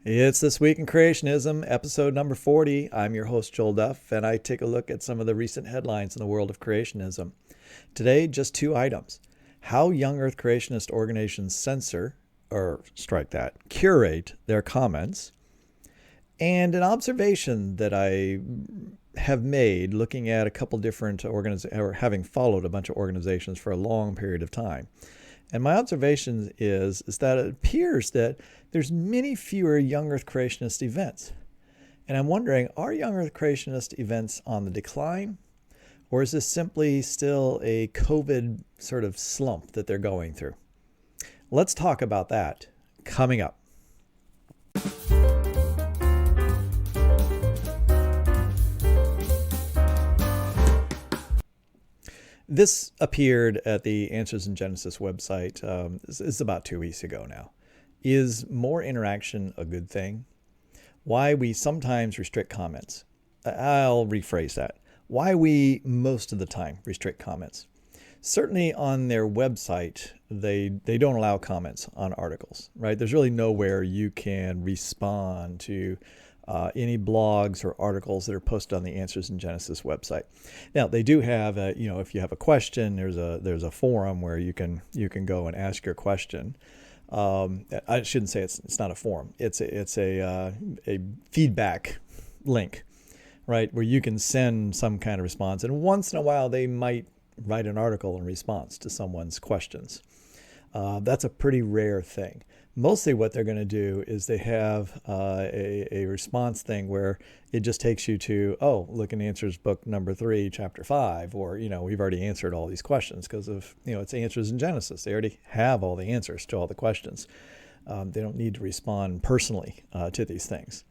It's This Week in Creationism, episode number 40. I'm your host, Joel Duff, and I take a look at some of the recent headlines in the world of creationism. Today, just two items. How young Earth creationist organizations curate their comments, and an observation that I have made looking at a couple different organizations, or having followed a bunch of organizations for a long period of time. And my observation is that it appears that there's many fewer young Earth creationist events. And I'm wondering, are young Earth creationist events on the decline? Or is this simply still a COVID sort of slump that they're going through? Let's talk about that coming up. This appeared at the Answers in Genesis website. It's about 2 weeks ago now. Is more interaction a good thing? Why we sometimes restrict comments. I'll rephrase that. Why we most of the time restrict comments. Certainly on their website, they don't allow comments on articles, right? There's really nowhere you can respond to any blogs or articles that are posted on the Answers in Genesis website. Now they do have, if you have a question, there's a forum where you can go and ask your question. I shouldn't say it's not a forum. It's a feedback link, right, where you can send some kind of response, and once in a while they might write an article in response to someone's questions. That's a pretty rare thing. Mostly what they're going to do is they have a response thing where it just takes you to, look in Answers book number 3, chapter 5, or, we've already answered all these questions because of, it's Answers in Genesis. They already have all the answers to all the questions. They don't need to respond personally to these things.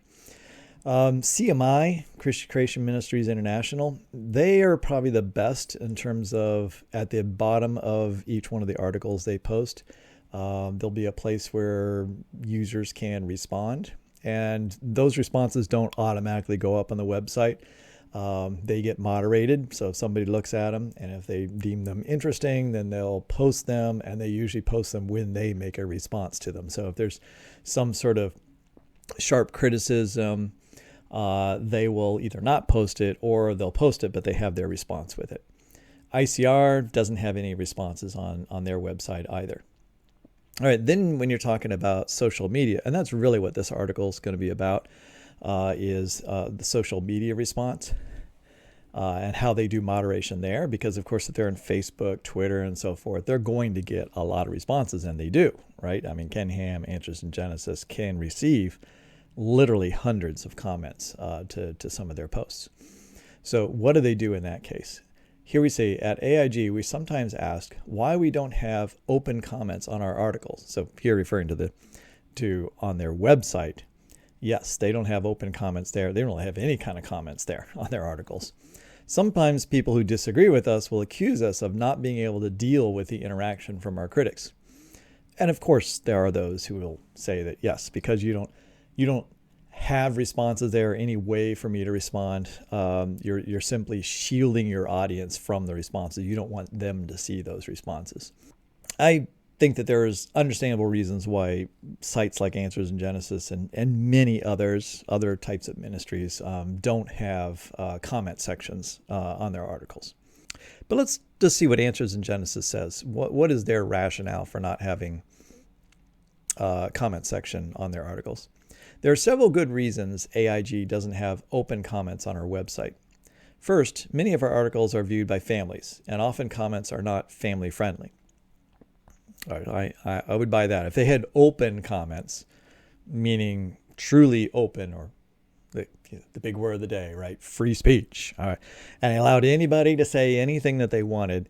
CMI, Christian Creation Ministries International, they are probably the best in terms of at the bottom of each one of the articles they post. There'll be a place where users can respond, and those responses don't automatically go up on the website. They get moderated, so if somebody looks at them and if they deem them interesting, then they'll post them, and they usually post them when they make a response to them. So if there's some sort of sharp criticism, they will either not post it or they'll post it, but they have their response with it. ICR doesn't have any responses on their website either. All right, then when you're talking about social media, and that's really what this article is going to be about, is the social media response and how they do moderation there. Because, of course, if they're on Facebook, Twitter, and so forth, they're going to get a lot of responses, and they do, right? I mean, Ken Ham, Answers in Genesis, can receive literally hundreds of comments to some of their posts. So what do they do in that case? Here we say at AIG, we sometimes ask why we don't have open comments on our articles. So here referring to on their website, yes, they don't have open comments there. They don't have any kind of comments there on their articles. Sometimes people who disagree with us will accuse us of not being able to deal with the interaction from our critics. And of course, there are those who will say that, yes, because you don't have responses there, any way for me to respond. You're simply shielding your audience from the responses. You don't want them to see those responses. I think that there's understandable reasons why sites like Answers in Genesis and many other types of ministries don't have comment sections on their articles. But let's just see what Answers in Genesis says. What is their rationale for not having a comment section on their articles? There are several good reasons AIG doesn't have open comments on our website. First, many of our articles are viewed by families, and often comments are not family friendly. All right, I would buy that. If they had open comments, meaning truly open, or the big word of the day, right? Free speech. All right, and allowed anybody to say anything that they wanted,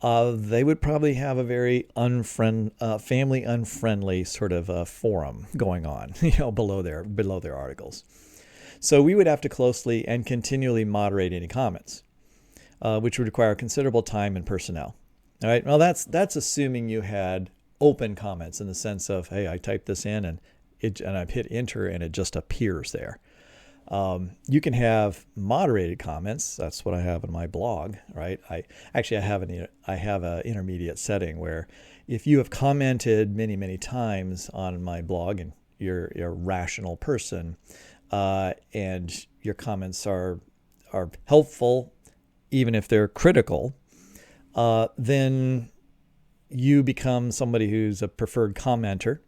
they would probably have a very family unfriendly sort of forum going on, below their articles. So we would have to closely and continually moderate any comments, which would require considerable time and personnel. All right. Well, that's assuming you had open comments in the sense of, hey, I typed this in and I've hit enter and it just appears there. You can have moderated comments. That's what I have in my blog, right? I have an intermediate setting where if you have commented many, many times on my blog, and you're a rational person, and your comments are helpful, even if they're critical, then you become somebody who's a preferred commenter,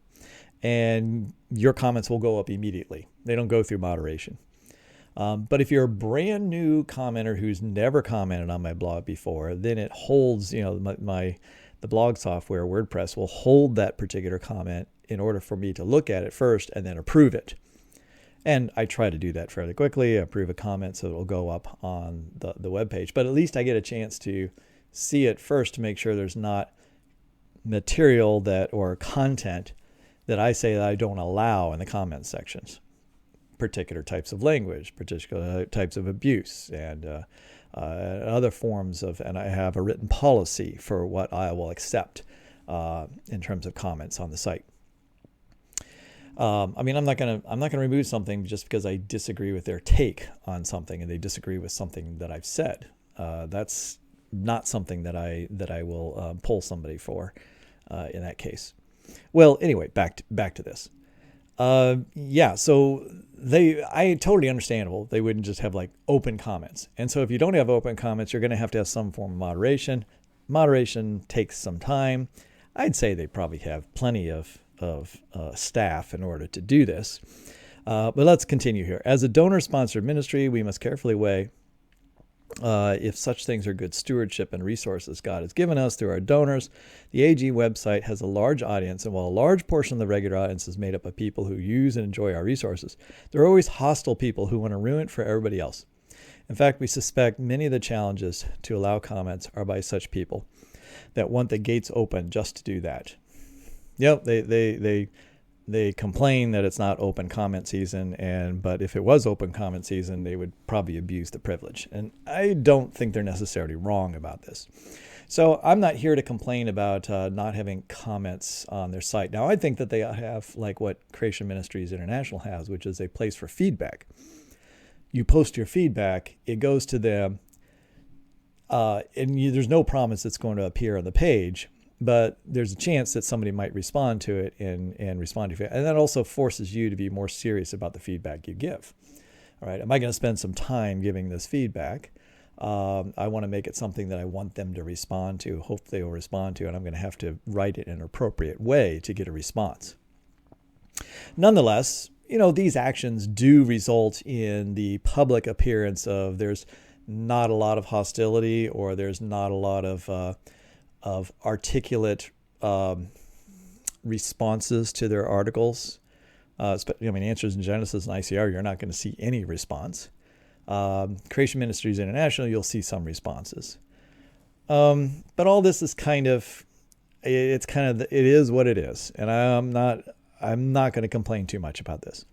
and your comments will go up immediately. They don't go through moderation. But if you're a brand new commenter who's never commented on my blog before, then it holds, the blog software, WordPress, will hold that particular comment in order for me to look at it first and then approve it. And I try to do that fairly quickly, approve a comment so it'll go up on the web page. But at least I get a chance to see it first to make sure there's not material or content that I say that I don't allow in the comment sections. Particular types of language, particular types of abuse, and other forms of, and I have a written policy for what I will accept in terms of comments on the site. I'm not gonna remove something just because I disagree with their take on something and they disagree with something that I've said. That's not something that I will pull somebody for in that case. Well, anyway, back to this. So I totally understandable. They wouldn't just have like open comments. And so if you don't have open comments, you're going to have some form of moderation. Moderation takes some time. I'd say they probably have plenty of staff in order to do this. But let's continue here. As a donor-sponsored ministry, we must carefully weigh if such things are good stewardship and resources God has given us through our donors. The AG website has a large audience, and while a large portion of the regular audience is made up of people who use and enjoy our resources, there are always hostile people who want to ruin it for everybody else. In fact, we suspect many of the challenges to allow comments are by such people that want the gates open just to do that. Yep, they complain that it's not open comment season, but if it was open comment season, they would probably abuse the privilege. And I don't think they're necessarily wrong about this. So I'm not here to complain about not having comments on their site. Now, I think that they have like what Curation Ministries International has, which is a place for feedback. You post your feedback, it goes to them, there's no promise it's going to appear on the page, but there's a chance that somebody might respond to it and respond to it. And that also forces you to be more serious about the feedback you give. All right, am I going to spend some time giving this feedback? I want to make it something that I want them to respond to, hope they will respond to, and I'm going to have to write it in an appropriate way to get a response. Nonetheless, these actions do result in the public appearance of there's not a lot of hostility, or there's not a lot of articulate responses to their articles. Answers in Genesis and ICR, you're not going to see any response. Curation Ministries International, you'll see some responses. But all this is it is what it is. And I'm not going to complain too much about this.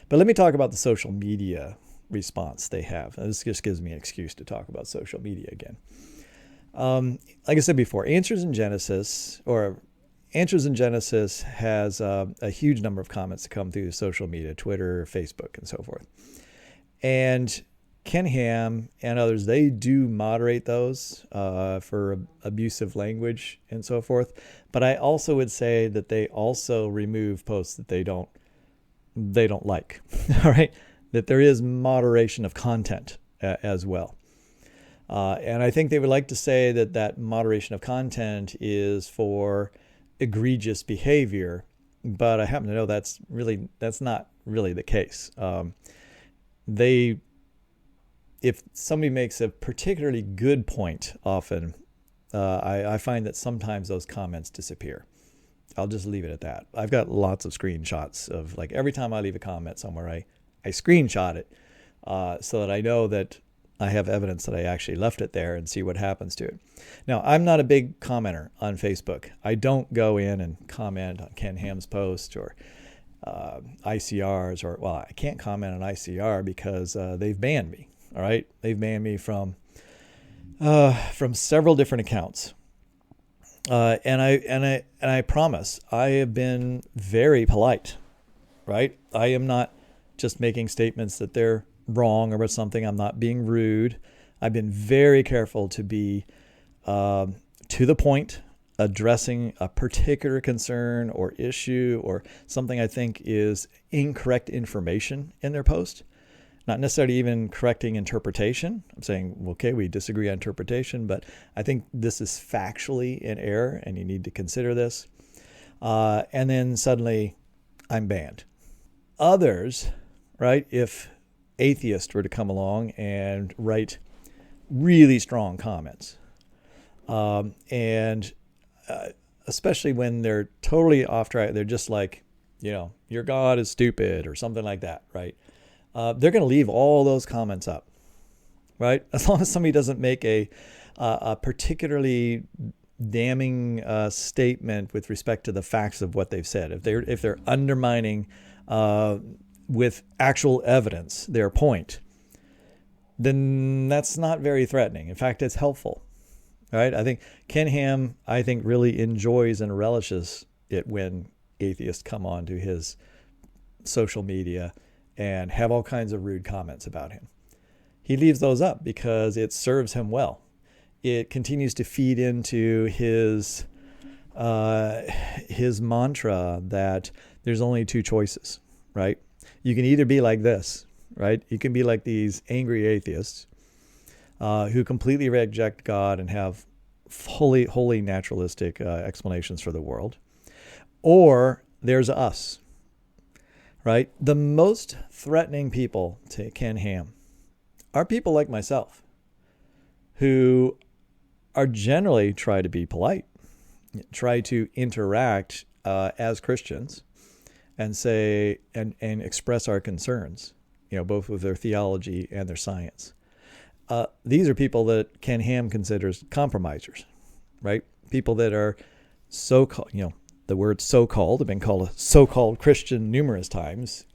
But let me talk about the social media response they have. This just gives me an excuse to talk about social media again. Like I said before, Answers in Genesis has a huge number of comments that come through social media, Twitter, Facebook, and so forth. And Ken Ham and others, they do moderate those for abusive language and so forth. But I also would say that they also remove posts that they don't like. All right, that there is moderation of content as well. And I think they would like to say that moderation of content is for egregious behavior, but I happen to know that's not really the case. If somebody makes a particularly good point, often I find that sometimes those comments disappear. I'll just leave it at that. I've got lots of screenshots of, like, every time I leave a comment somewhere, I screenshot it so that I know that I have evidence that I actually left it there and see what happens to it. Now, I'm not a big commenter on Facebook. I don't go in and comment on Ken Ham's post or ICRs, I can't comment on ICR because they've banned me. All right, they've banned me from several different accounts, and I promise I have been very polite. Right, I am not just making statements that they're wrong or something. I'm not being rude. I've been very careful to be to the point. addressing a particular concern or issue or something I think is incorrect information in their post. Not necessarily even correcting interpretation. I'm saying, okay, we disagree on interpretation, but I think this is factually in error and you need to consider this. And then suddenly I'm banned. Others, right, if atheists were to come along and write really strong comments, and especially when they're totally off track, they're just like, your God is stupid or something like that, right? They're going to leave all those comments up, right? As long as somebody doesn't make a particularly damning statement with respect to the facts of what they've said. If they're undermining with actual evidence their point, then that's not very threatening. In fact, it's helpful, right? I think Ken Ham, really enjoys and relishes it when atheists come onto his social media and have all kinds of rude comments about him. He leaves those up because it serves him well. It continues to feed into his mantra that there's only two choices, right? You can either be like this, right? You can be like these angry atheists who completely reject God and have wholly naturalistic explanations for the world, or there's us. Right? The most threatening people to Ken Ham are people like myself who are generally try to be polite, try to interact as Christians and say and express our concerns, both with their theology and their science. These are people that Ken Ham considers compromisers, right? People that are so-called, the word so-called have been called a so-called Christian numerous times,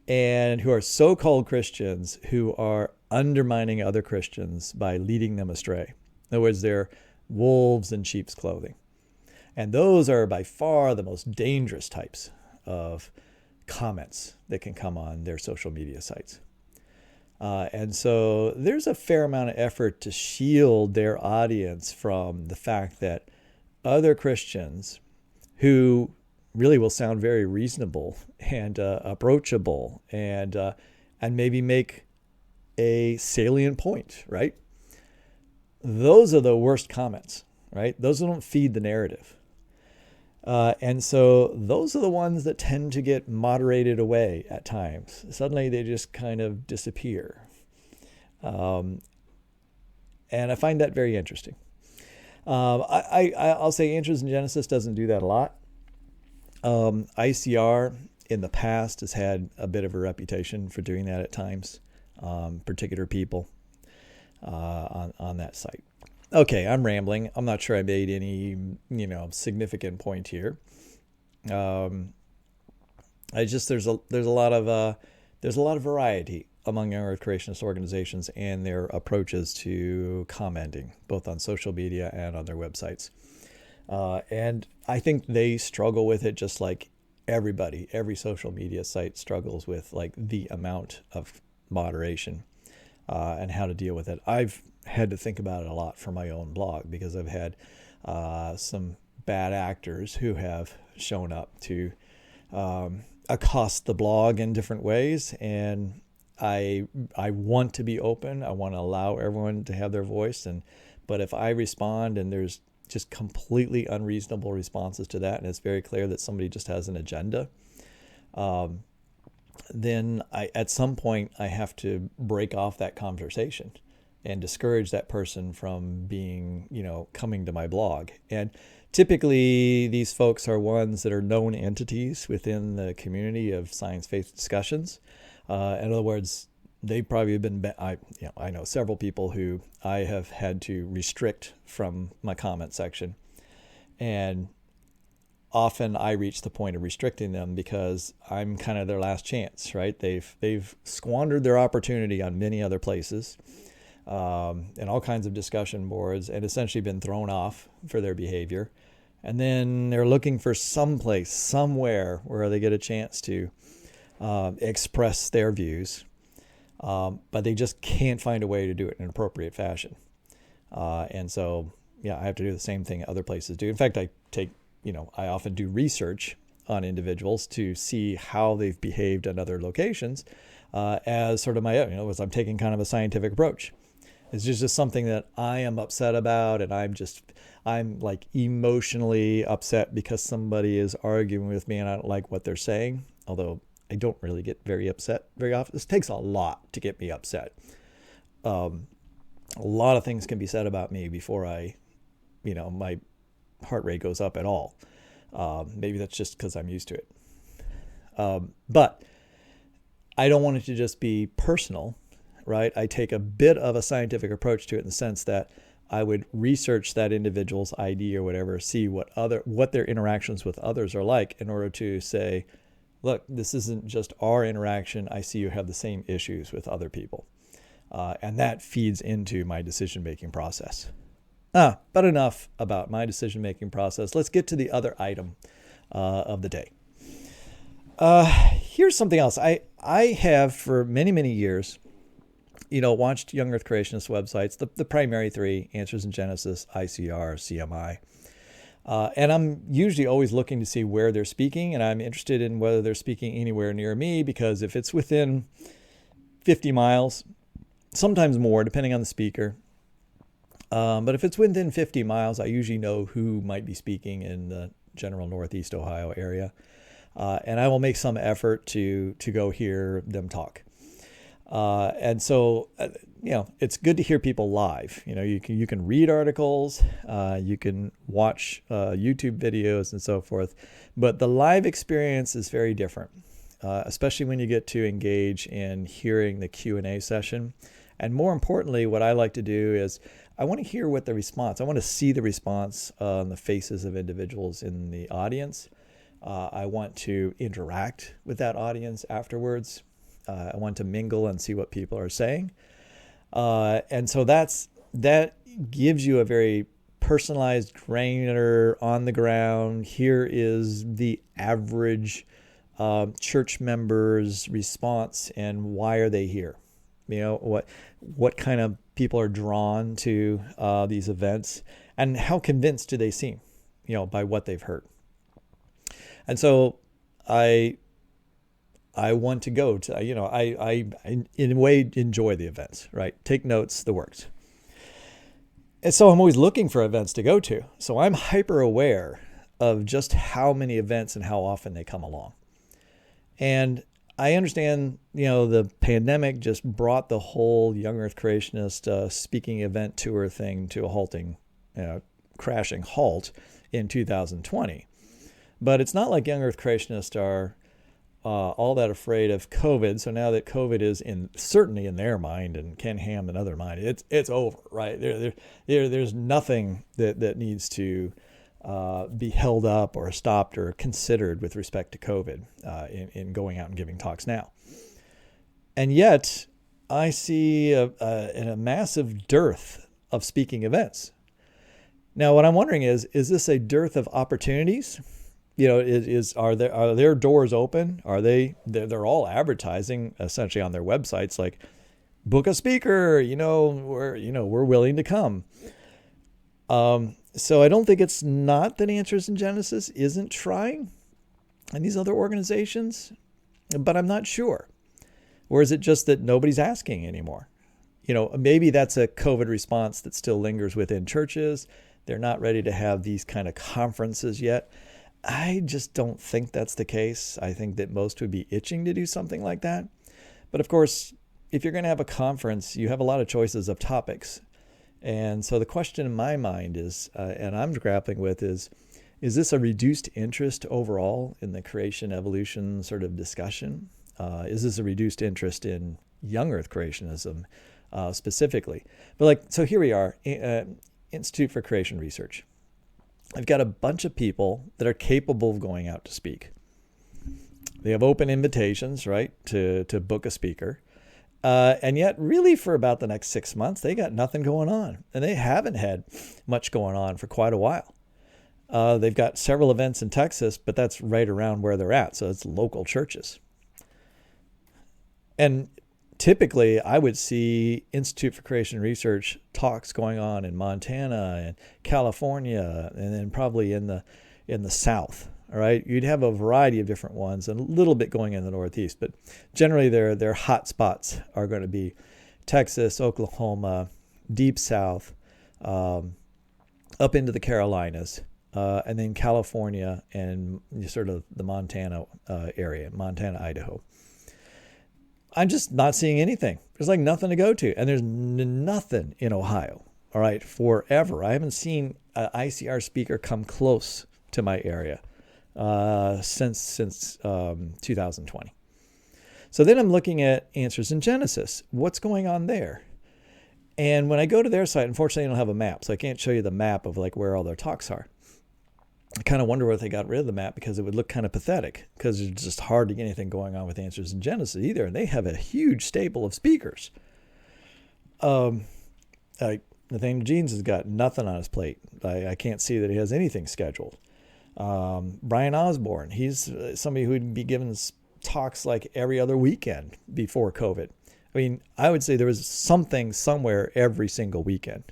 and who are so-called Christians who are undermining other Christians by leading them astray. In other words, they're wolves in sheep's clothing. And those are by far the most dangerous types of comments that can come on their social media sites. And so there's a fair amount of effort to shield their audience from the fact that other Christians who really will sound very reasonable and approachable and maybe make a salient point, right? Those are the worst comments, right? Those don't feed the narrative. And so those are the ones that tend to get moderated away at times. Suddenly they just kind of disappear. And I find that very interesting. I'll say Interest in Genesis doesn't do that a lot. ICR in the past has had a bit of a reputation for doing that at times, particular people on that site. Okay, I'm rambling. I'm not sure I made any, significant point here. There's a lot of variety among our creationist organizations and their approaches to commenting, both on social media and on their websites. And I think they struggle with it just like everybody. Every social media site struggles with like the amount of moderation and how to deal with it. I've had to think about it a lot for my own blog because I've had some bad actors who have shown up to accost the blog in different ways, and I want to be open. I want to allow everyone to have their voice, but if I respond and there's just completely unreasonable responses to that, and it's very clear that somebody just has an agenda, then at some point I have to break off that conversation and discourage that person from being, coming to my blog. And typically these folks are ones that are known entities within the community of science-faith discussions. In other words, they've probably been, I know several people who I have had to restrict from my comment section. And often I reach the point of restricting them because I'm kind of their last chance, right? They've squandered their opportunity on many other places. And all kinds of discussion boards, and essentially been thrown off for their behavior. And then they're looking for some place, somewhere where they get a chance to express their views, but they just can't find a way to do it in an appropriate fashion. And so I have to do the same thing other places do. In fact, I often do research on individuals to see how they've behaved at other locations as sort of my own, as I'm taking kind of a scientific approach. It's just something that I am upset about, and I'm like emotionally upset because somebody is arguing with me and I don't like what they're saying. Although I don't really get very upset very often. This takes a lot to get me upset. A lot of things can be said about me before my heart rate goes up at all. Maybe that's just because I'm used to it. But I don't want it to just be personal, right? I take a bit of a scientific approach to it in the sense that I would research that individual's ID or whatever, see what their interactions with others are like in order to say, look, this isn't just our interaction. I see you have the same issues with other people. And that feeds into my decision-making process. But enough about my decision-making process. Let's get to the other item of the day. Here's something else. I have for many, many years, watched young earth creationist websites, the primary three, Answers in Genesis, ICR, CMI. And I'm usually always looking to see where they're speaking, and I'm interested in whether they're speaking anywhere near me, because if it's within 50 miles, sometimes more, depending on the speaker. But if it's within 50 miles, I usually know who might be speaking in the general Northeast Ohio area. And I will make some effort to go hear them talk. And so, it's good to hear people live. You can read articles, you can watch YouTube videos and so forth, but the live experience is very different, especially when you get to engage in hearing the Q&A session. And more importantly, what I like to do is I want to hear I want to see the response on the faces of individuals in the audience. I want to interact with that audience afterwards. I want to mingle and see what people are saying. And so that gives you a very personalized, granular, on the ground. Here is the average church member's response and why are they here? What kind of people are drawn to these events, and how convinced do they seem, by what they've heard. And so I want to go to, I in a way enjoy the events, right? Take notes, the works. And so I'm always looking for events to go to. So I'm hyper aware of just how many events and how often they come along. And I understand, the pandemic just brought the whole young earth creationist speaking event tour thing to a halting, crashing halt in 2020. But it's not like young earth creationists are all that afraid of COVID. So now that COVID is certainly in their mind, and Ken Ham and other mind, it's over, right? There's nothing that needs to be held up or stopped or considered with respect to COVID in going out and giving talks now. And yet I see a massive dearth of speaking events. Now, what I'm wondering is this a dearth of opportunities? Are their doors open? They're all advertising essentially on their websites, like, book a speaker, we're willing to come. So I don't think it's not that Answers in Genesis isn't trying, and these other organizations, but I'm not sure. Or is it just that nobody's asking anymore? Maybe that's a COVID response that still lingers within churches. They're not ready to have these kind of conferences yet. I just don't think that's the case. I think that most would be itching to do something like that. But of course, if you're going to have a conference, you have a lot of choices of topics. And so the question in my mind is, and I'm grappling with is this a reduced interest overall in the creation evolution sort of discussion? Is this a reduced interest in young earth creationism specifically? But so here we are, Institute for Creation Research. I've got a bunch of people that are capable of going out to speak. They have open invitations, right, to book a speaker. And yet, really, for about the next 6 months, they got nothing going on. And they haven't had much going on for quite a while. They've got several events in Texas, but that's right around where they're at. So it's local churches. And typically I would see Institute for Creation Research talks going on in Montana and California, and then probably in the South. All right, you'd have a variety of different ones, and a little bit going in the Northeast, but generally their hot spots are going to be Texas, Oklahoma, Deep South, up into the Carolinas, and then California and sort of the Montana area, Montana, Idaho. I'm just not seeing anything. There's like nothing to go to. And there's nothing in Ohio, all right, forever. I haven't seen an ICR speaker come close to my area since 2020. So then I'm looking at Answers in Genesis. What's going on there? And when I go to their site, unfortunately, I don't have a map, so I can't show you the map of like where all their talks are. I kind of wonder whether they got rid of the map because it would look kind of pathetic, because it's just hard to get anything going on with Answers in Genesis either. And they have a huge stable of speakers. Nathaniel Jeans has got nothing on his plate. I can't see that he has anything scheduled. Brian Osborne, he's somebody who would be giving talks like every other weekend before COVID. I mean, I would say there was something somewhere every single weekend,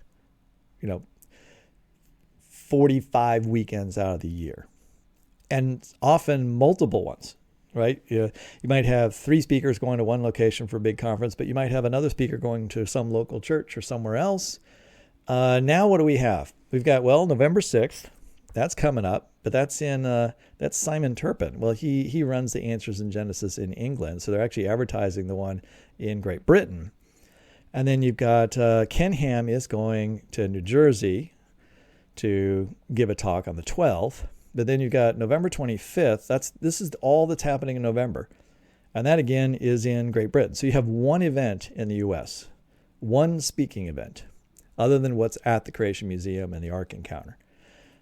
45 weekends out of the year, and often multiple ones, right? You might have 3 speakers going to one location for a big conference, but you might have another speaker going to some local church or somewhere else. Now what do we have? We've got, November 6th, that's coming up, but that's Simon Turpin. Well, he runs the Answers in Genesis in England, so they're actually advertising the one in Great Britain. And then you've got Ken Ham is going to New Jersey to give a talk on the 12th. But then you've got November 25th. This is all that's happening in November. And that, again, is in Great Britain. So you have one event in the U.S., one speaking event, other than what's at the Creation Museum and the Ark Encounter.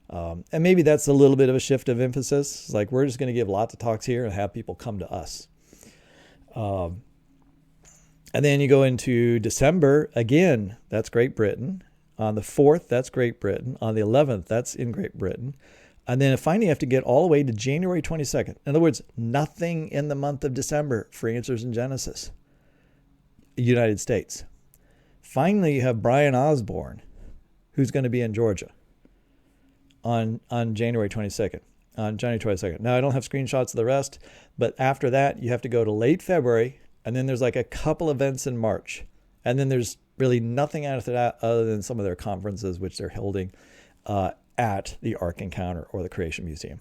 And maybe that's a little bit of a shift of emphasis. Like, we're just going to give lots of talks here and have people come to us. And then you go into December. Again, that's Great Britain. On the 4th, that's Great Britain. On the 11th, that's in Great Britain. And then finally, you have to get all the way to January 22nd. In other words, nothing in the month of December for Answers in Genesis, United States. Finally, you have Brian Osborne, who's going to be in Georgia on January 22nd. Now, I don't have screenshots of the rest, but after that, you have to go to late February, and then there's like a couple events in March. And then there's really nothing after that other than some of their conferences, which they're holding at the Ark Encounter or the Creation Museum.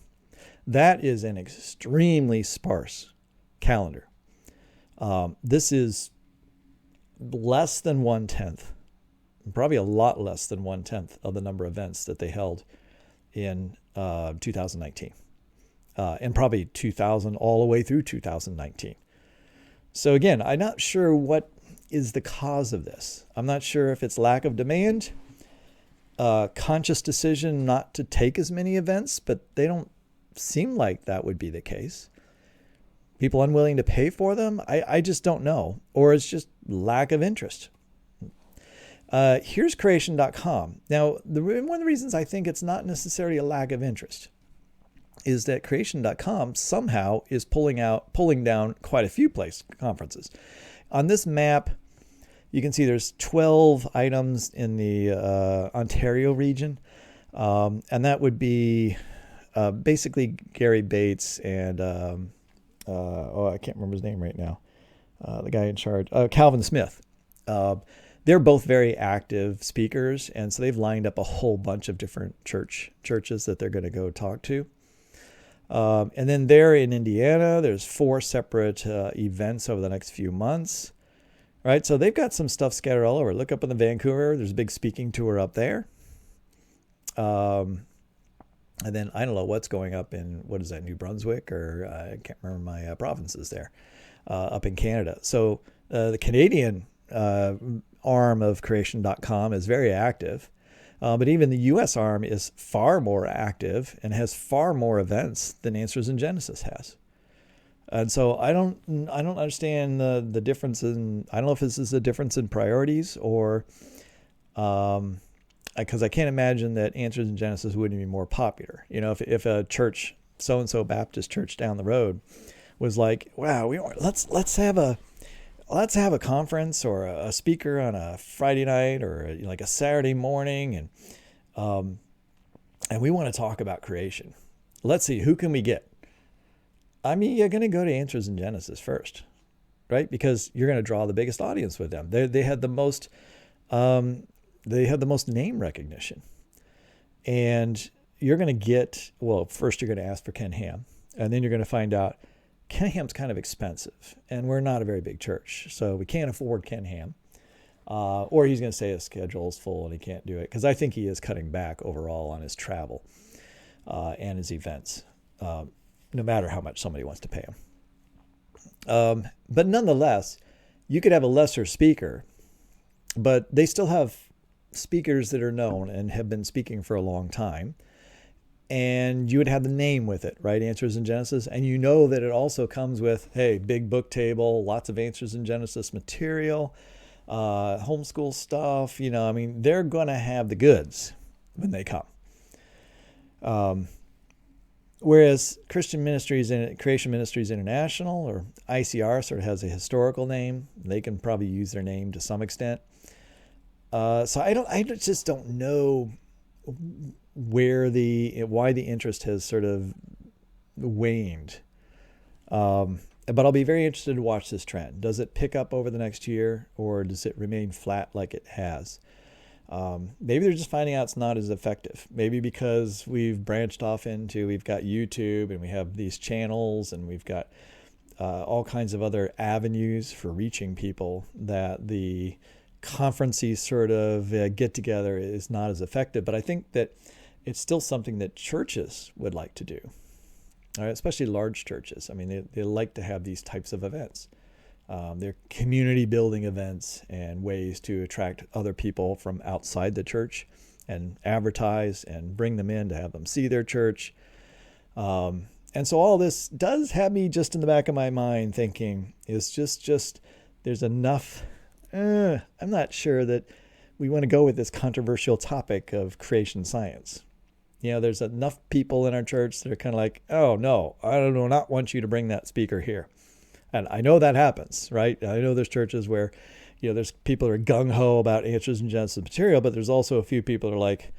That is an extremely sparse calendar. This is less than 1/10, probably a lot less than 1/10 of the number of events that they held in 2019, and probably 2000 all the way through 2019. So again, I'm not sure what is the cause of this. I'm not sure if it's lack of demand, conscious decision not to take as many events, but they don't seem like that would be the case. People unwilling to pay for them? I just don't know. Or it's just lack of interest. Here's Curation.com. Now, one of the reasons I think it's not necessarily a lack of interest is that Curation.com somehow is pulling down quite a few conferences. On this map, you can see there's 12 items in the Ontario region, and that would be basically Gary Bates and I can't remember his name right now, the guy in charge, Calvin Smith. They're both very active speakers, and so they've lined up a whole bunch of different churches that they're going to go talk to. And then there in Indiana, there's 4 separate events over the next few months. Right, so they've got some stuff scattered all over. Look up in the Vancouver. There's a big speaking tour up there. And then I don't know what's going up in, New Brunswick, or I can't remember my provinces there, up in Canada. So the Canadian arm of Curation.com is very active. But even the U.S. arm is far more active and has far more events than Answers in Genesis has. And so I don't understand the difference in, I don't know if this is a difference in priorities or, because I can't imagine that Answers in Genesis wouldn't be more popular. If a church, so-and-so Baptist church down the road was like, wow, let's have let's have a conference or a speaker on a Friday night or like a Saturday morning, and we want to talk about creation. Let's see, who can we get? I mean, you're going to go to Answers in Genesis first, right? Because you're going to draw the biggest audience with them. They had the most name recognition, and you're going to get, well, first you're going to ask for Ken Ham, and then you're going to find out Ken Ham's kind of expensive, and we're not a very big church, so we can't afford Ken Ham. Or he's going to say his schedule is full and he can't do it, because I think he is cutting back overall on his travel and his events, no matter how much somebody wants to pay him. But nonetheless, you could have a lesser speaker, but they still have speakers that are known and have been speaking for a long time. And you would have the name with it, right? Answers in Genesis. And you know that it also comes with, hey, big book table, lots of Answers in Genesis material, homeschool stuff. You know, I mean, they're going to have the goods when they come. Whereas Creation Ministries International, or ICR, sort of has a historical name. They can probably use their name to some extent. So I just don't know why the interest has sort of waned. But I'll be very interested to watch this trend. Does it pick up over the next year, or does it remain flat like it has? Maybe they're just finding out it's not as effective. Maybe because we've branched off we've got YouTube, and we have these channels, and we've got all kinds of other avenues for reaching people, that the conferences sort of get together is not as effective. But I think that it's still something that churches would like to do, all right, especially large churches. I mean, they like to have these types of events. They're community building events and ways to attract other people from outside the church and advertise and bring them in to have them see their church. And so all this does have me just in the back of my mind thinking, is just there's enough. I'm not sure that we want to go with this controversial topic of creation science. You know, there's enough people in our church that are kind of like, oh, no, I do not want you to bring that speaker here. And I know that happens, right? I know there's churches where, you know, there's people who are gung-ho about Answers in Genesis material, but there's also a few people that are like,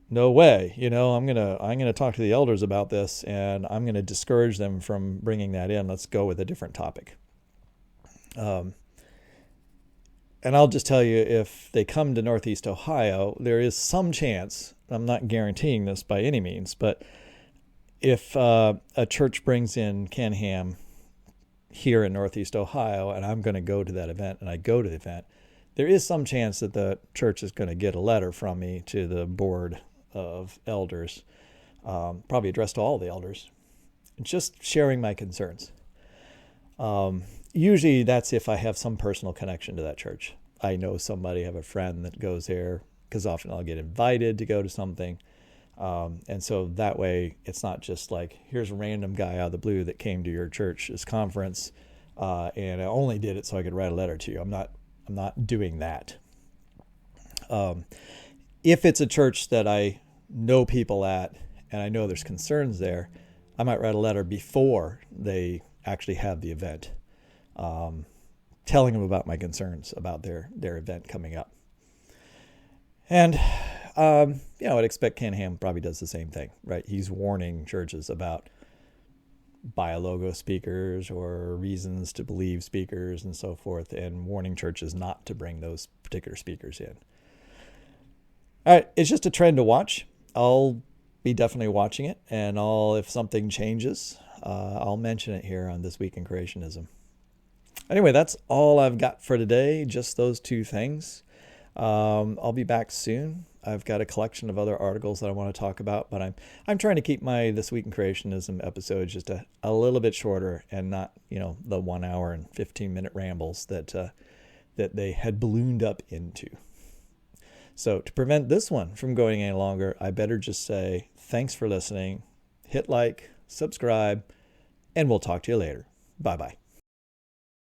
no way, you know, I'm gonna talk to the elders about this, and I'm gonna discourage them from bringing that in. Let's go with a different topic. And I'll just tell you, if they come to Northeast Ohio, there is some chance, I'm not guaranteeing this by any means, but if a church brings in Ken Ham here in Northeast Ohio, and I'm going to go to that event, and I go to the event, there is some chance that the church is going to get a letter from me to the board of elders, probably addressed to all the elders, just sharing my concerns. Usually that's if I have some personal connection to that church. I know somebody, have a friend that goes there, because often I'll get invited to go to something. And so that way it's not just like, here's a random guy out of the blue that came to your church's conference, and I only did it so I could write a letter to you. I'm not doing that. If it's a church that I know people at, and I know there's concerns there, I might write a letter before they actually have the event, telling them about my concerns about their event coming up. And, I'd expect Ken Ham probably does the same thing, right? He's warning churches about buy a logo speakers or reasons to believe speakers and so forth, and warning churches not to bring those particular speakers in. All right, it's just a trend to watch. I'll be definitely watching it, and if something changes, I'll mention it here on This Week in Creationism. Anyway, that's all I've got for today, just those two things. I'll be back soon. I've got a collection of other articles that I want to talk about, but I'm trying to keep my This Week in Creationism episodes just a little bit shorter, and not, the 1 hour and 15-minute rambles that they had ballooned up into. So to prevent this one from going any longer, I better just say thanks for listening. Hit like, subscribe, and we'll talk to you later. Bye-bye.